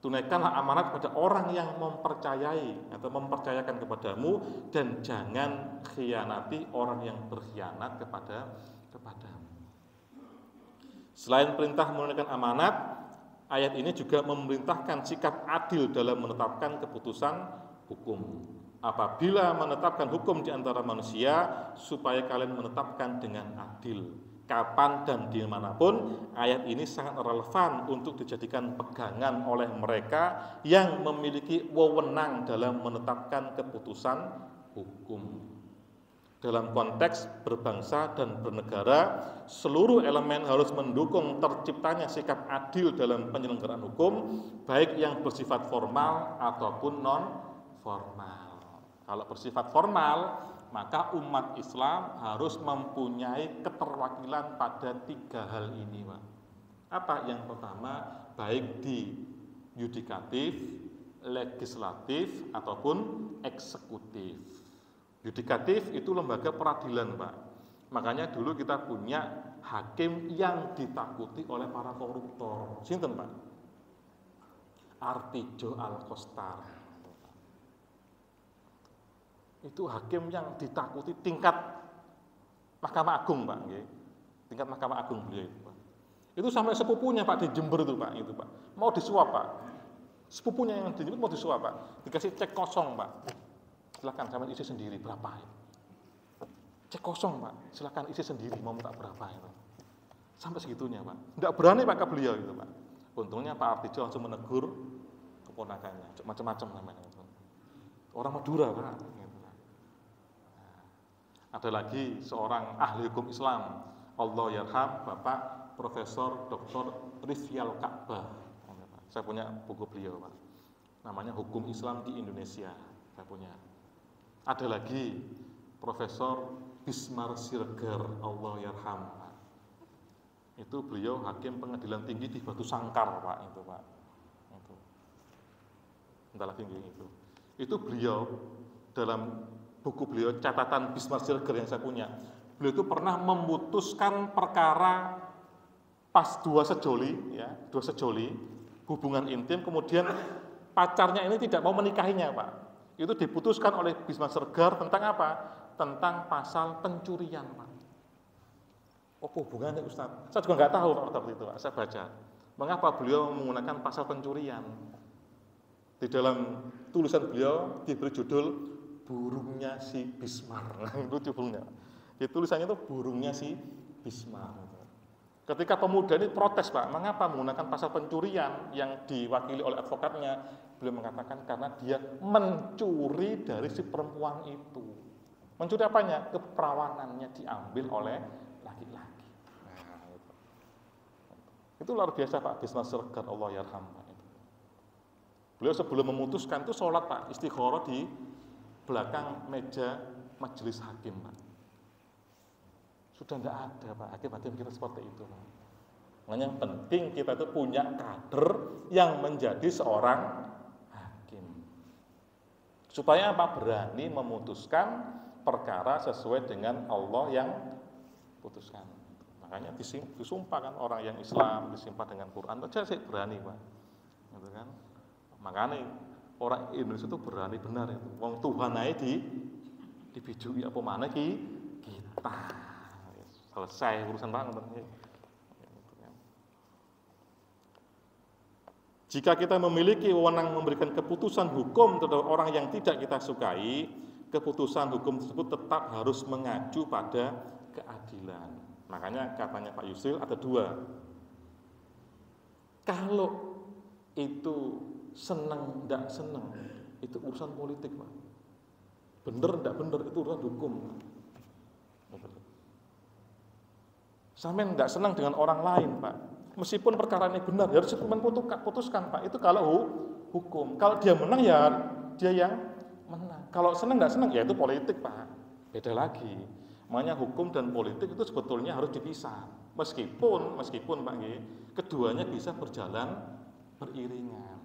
Tunaikanlah amanat kepada orang yang mempercayai atau mempercayakan kepadamu dan jangan khianati orang yang berkhianat kepadamu. Selain perintah menunaikan amanat, ayat ini juga memerintahkan sikap adil dalam menetapkan keputusan hukum. apabila menetapkan hukum di antara manusia, supaya kalian menetapkan dengan adil. Kapan dan dimanapun, ayat ini sangat relevan untuk dijadikan pegangan oleh mereka yang memiliki wewenang dalam menetapkan keputusan hukum. Dalam konteks berbangsa dan bernegara, seluruh elemen harus mendukung terciptanya sikap adil dalam penyelenggaraan hukum, baik yang bersifat formal ataupun non-formal. Kalau bersifat formal, maka umat Islam harus mempunyai keterwakilan pada 3 hal ini, Pak. Apa? Yang pertama, baik di yudikatif, legislatif, ataupun eksekutif. Yudikatif itu lembaga peradilan, Pak. Makanya dulu kita punya hakim yang ditakuti oleh para koruptor. Sinten, Pak? Artijo Alkostar. Itu hakim yang ditakuti tingkat Mahkamah Agung, Pak. Tingkat Mahkamah Agung beliau itu, Pak. Itu sampai sepupunya, Pak, di Jember itu, Pak. Itu, Pak. Mau disuap, Pak. Sepupunya yang di Jember mau disuap, Pak. Dikasih cek kosong, Pak. Silakan sampai isi sendiri berapa itu. Cek kosong, Pak. Silakan isi sendiri mau minta berapa itu. Sampai segitunya, Pak. Tidak berani Pak ke beliau itu, Pak. Untungnya Pak Artijo langsung menegur keponakannya. Macam-macam namanya itu. Orang Madura, Pak. Ada lagi seorang ahli hukum Islam, Allah yarham, Bapak Profesor Dr. Rifyal Ka'bah. Saya punya buku beliau, Pak. Namanya Hukum Islam di Indonesia. Saya punya. Ada lagi Profesor Bismar Siregar, Allah yarham. Itu beliau hakim pengadilan tinggi di Batu Sangkar, Pak. Itu, Pak. Itu. Entah lagi itu. Itu beliau dalam buku beliau, catatan Bismar Siregar yang saya punya, beliau itu pernah memutuskan perkara pas dua sejoli, hubungan intim, kemudian pacarnya ini tidak mau menikahinya, Pak. Itu diputuskan oleh Bismar Siregar tentang apa? Tentang pasal pencurian, Pak. Apa hubungannya, Ustaz? Saya juga nggak tahu, Pak, waktu itu, Pak. Saya baca. Mengapa beliau menggunakan pasal pencurian? Di dalam tulisan beliau diberi judul Burungnya si Bismar. Lucu burungnya. Di tulisannya itu burungnya si Bismar. Ketika pemuda ini protes, Pak, mengapa menggunakan pasal pencurian yang diwakili oleh advokatnya? Beliau mengatakan karena dia mencuri dari si perempuan itu. Mencuri apanya? Keperawanannya diambil oleh laki-laki. Nah, itu luar biasa, Pak Bismar Siregar, Allah yarham. Beliau sebelum memutuskan itu sholat, Pak, istikharah di belakang meja majelis hakim, Pak. Sudah tidak ada, Pak, hakim-hakim kita seperti itu, Pak. Makanya yang penting kita itu punya kader yang menjadi seorang hakim. Supaya apa? Berani memutuskan perkara sesuai dengan Allah yang putuskan. Makanya disumpah kan orang yang Islam, disumpah dengan Quran, saja sih berani, Pak. Gitu kan? Makanya orang Indonesia itu berani benar itu. Wong Tuhan aja dibijui apa mana kita. Selesai urusan banget. Jika kita memiliki wewenang memberikan keputusan hukum terhadap orang yang tidak kita sukai, keputusan hukum tersebut tetap harus mengacu pada keadilan. Makanya katanya Pak Yusril ada 2. Kalau itu senang, tidak senang, itu urusan politik, Pak. Bener, tidak bener, itu urusan hukum. Sampai tidak senang dengan orang lain, Pak. Meskipun perkara ini benar, harus putuskan, Pak. Itu kalau hukum. Kalau dia menang, ya dia yang menang. Kalau senang, tidak senang, ya itu politik, Pak. Beda lagi. Makanya hukum dan politik itu sebetulnya harus dipisah. Meskipun Pak, keduanya bisa berjalan beriringan.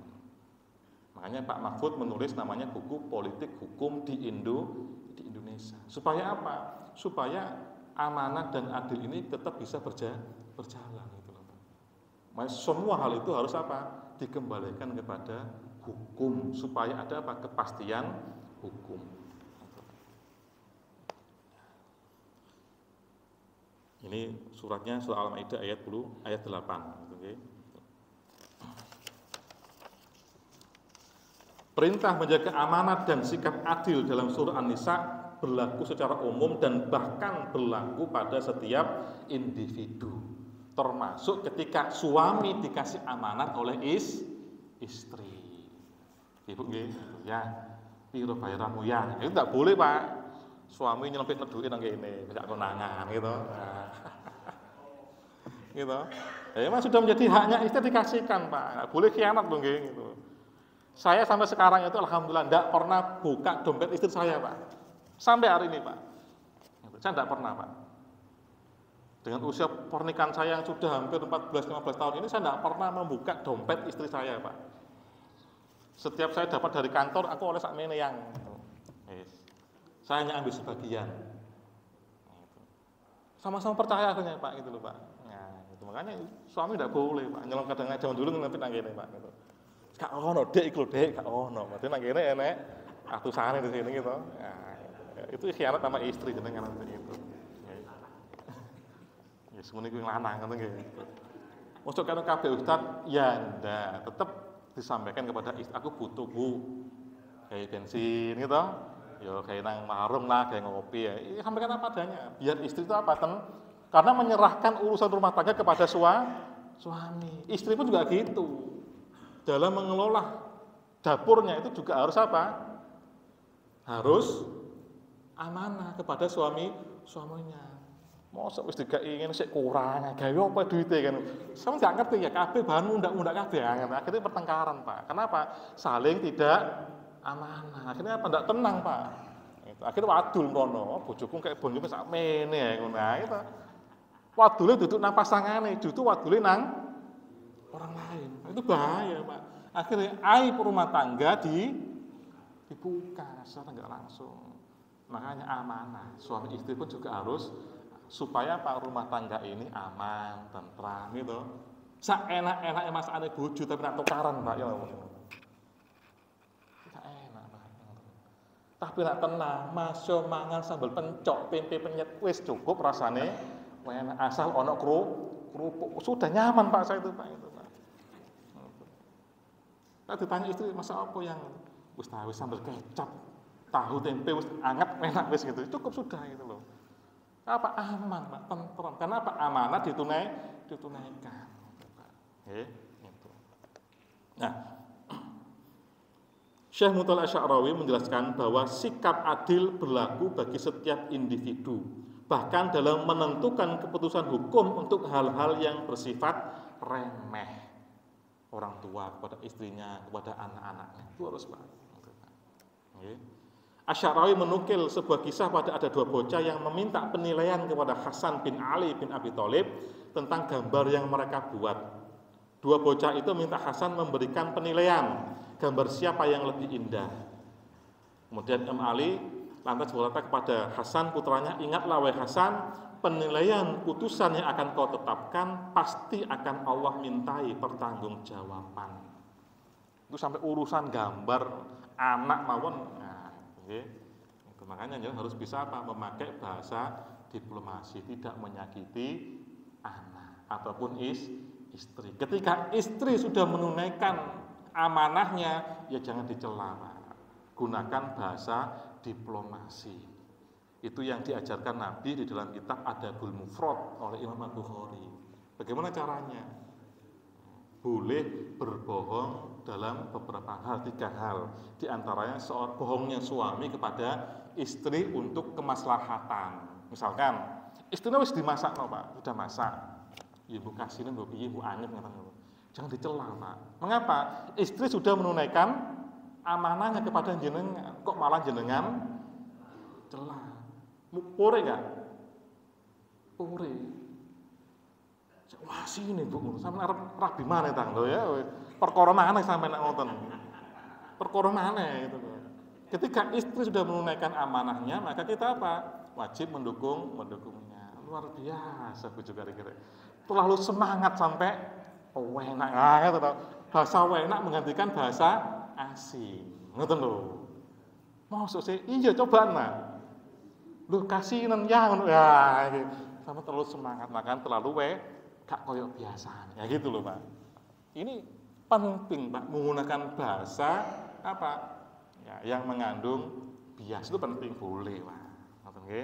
Makanya Pak Mahfud menulis namanya buku Politik Hukum di Indonesia. Supaya apa? Supaya amanah dan adil ini tetap bisa berjalan. Makanya semua hal itu harus apa? Dikembalikan kepada hukum supaya ada apa? Kepastian hukum. Ini suratnya surah Al-Maidah ayat 8. Okay. Perintah menjaga amanat dan sikap adil dalam surah An-Nisa berlaku secara umum dan bahkan berlaku pada setiap individu. Termasuk ketika suami dikasih amanat oleh istri. Ibu nggih, ya, piro bayaranmu ya. Itu tidak boleh, Pak. Suami nyelempit duit nang kene, gak konangan gitu. Gitu. Ya, memang sudah menjadi haknya istri dikasihkan, Pak. Nggak boleh khianat loh gitu. Saya sampai sekarang itu alhamdulillah tidak pernah buka dompet istri saya, Pak. Sampai hari ini, Pak. Saya tidak pernah, Pak. Dengan usia pernikahan saya yang sudah hampir 14-15 tahun ini, saya tidak pernah membuka dompet istri saya, Pak. Setiap saya dapat dari kantor, aku oleh sakmene yang saya hanya ambil sebagian. Sama-sama percaya akhirnya, Pak, gitu loh, Pak. Nah, itu makanya suami tidak boleh, Pak. Nyelong kadang zaman dulu ngelempit nang kene, Pak, gitu. Gak ono dek iku dek, gak ono. Berarti nang kene enek atusane di sini gitu. Nah, itu khianat sama istri jenengan nanti itu. Ya semono iku lanang ngono nggih. Mosok karo kabeh ustaz, ya ndak, tetap disampaikan kepada istri, aku butuh Bu. Kayak bensin gitu. Ya kayak nang warung lah, kayak ngopi ya. Sampaikan apa adanya. Biar istri itu apa karena menyerahkan urusan rumah tangga kepada suami. Istri pun juga gitu. Dalam mengelola dapurnya itu juga harus apa? Harus amanah kepada suaminya. Mosok wis ingin sik kurang, gawe apa duite kan. Sama enggak ngerti ya, kabeh bahan undak-undak kabeh. Akhirnya pertengkaran, Pak. Kenapa? Saling tidak amanah. Akhirnya apa? Enggak tenang, Pak. Itu. Akhirnya wadul ngono, bojoku kayak bonjoku sak mene ngono. Nah, itu. Wadule duduk nang pasangane, justru wadule nang orang lain. Itu bahaya, Pak. Akhirnya aib rumah tangga dibuka secara enggak langsung. Makanya amanah. Suami istri pun juga harus supaya Pak rumah tangga ini aman, tentram gitu. Sak enak-enake masakane bojo tapi nak tukaran, Pak, ya. Sak enak, Pak. Tapi nak tenang, masuk mangan sambal pencok, tempe penyet wis cukup rasane. Enak asal ono kerupuk. Sudah nyaman, Pak, saya itu, Pak, itu, Pak. Nah, ditanya istri, masa apa yang wis sambal kecap, tahu tempe wis anget enak wis gitu. Cukup sudah gitu loh. Apa aman, Pak, tentram. Karena apa? Amanah ditunaikan. Gitu. Nah, Syekh Mutawalli Asy'arawi menjelaskan bahwa sikap adil berlaku bagi setiap individu, bahkan dalam menentukan keputusan hukum untuk hal-hal yang bersifat remeh. Orang tua kepada istrinya, kepada anak-anaknya. Itu harus, Pak. Asy'arawi menukil sebuah kisah pada ada dua bocah yang meminta penilaian kepada Hasan bin Ali bin Abi Thalib tentang gambar yang mereka buat. Dua bocah itu minta Hasan memberikan penilaian gambar siapa yang lebih indah. Kemudian Imam Ali lantas berkata kepada Hasan putranya, ingatlah wahai Hasan, penilaian putusan yang akan kau tetapkan pasti akan Allah mintai pertanggungjawaban. Itu sampai urusan gambar anak mawon. Itu makanya harus bisa apa? Memakai bahasa diplomasi, tidak menyakiti anak ataupun istri. Ketika istri sudah menunaikan amanahnya, ya jangan dicela. Gunakan bahasa diplomasi. Itu yang diajarkan Nabi di dalam kitab Adabul Mufrad oleh Imam Al-Bukhari. Bagaimana caranya? Boleh berbohong dalam beberapa hal, 3 hal. Di antaranya bohongnya suami kepada istri untuk kemaslahatan. Misalkan, istrinya wis dimasak, no, Pak, sudah masak. Ibu kasih nih, ibu anyep ngatakan. Jangan dicela, Pak. Mengapa? Istri sudah menunaikan amanahnya kepada jenengan. Kok malah jenengan celah? Pure enggak? Pure. Wah sini Bu, sampe arep rabi maneh tang lho ya. Perkara maneh sampe nek ngoten. Perkara maneh itu. Ketika istri sudah menunaikan amanahnya, maka kita apa? Wajib mendukungnya. Luar biasa bojo kira-kira. Terlalu semangat sampai enak banget to. Bahasa enak menggantikan bahasa asing. Ngoten lho. Maksud sih, iya coba nah. Lho kasihan ya ngono ya. Sama terlalu semangat, makan terlalu gak koyok biasa. Ya gitu loh, Pak. Ini penting, Pak, menggunakan bahasa apa? Ya, yang mengandung bias itu penting, boleh lah. Oke.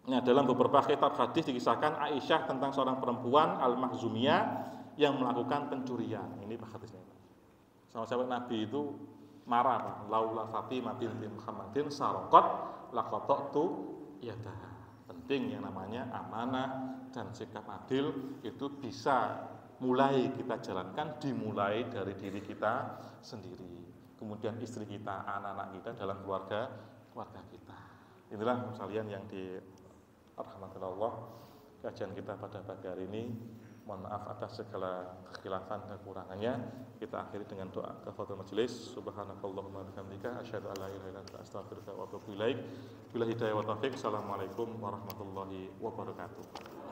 Nah, dalam beberapa kitab hadis dikisahkan Aisyah tentang seorang perempuan Al-Makhzumiyah yang melakukan pencurian. Ini Pak hadisnya. Sahabat Nabi itu marah, Pak. Laula Fatimah binti Muhammadin saraqat laqata'tu yadaha. Penting yang namanya amanah dan sikap adil itu bisa mulai kita jalankan, dimulai dari diri kita sendiri, kemudian istri kita, anak-anak kita, dalam keluarga kita. Inilah sekalian yang dirahmati Allah, kajian kita pada pagi hari ini. Mohon maaf atas segala kekhilafan dan kekurangannya. Kita akhiri dengan doa kafaratul majelis. Subhanakallahumma wa bihamdika asyhadu an la ilaha illa anta astaghfiruka wa atubu ilaik. Billahi hidayah wa taufik. Assalamualaikum warahmatullahi wabarakatuh.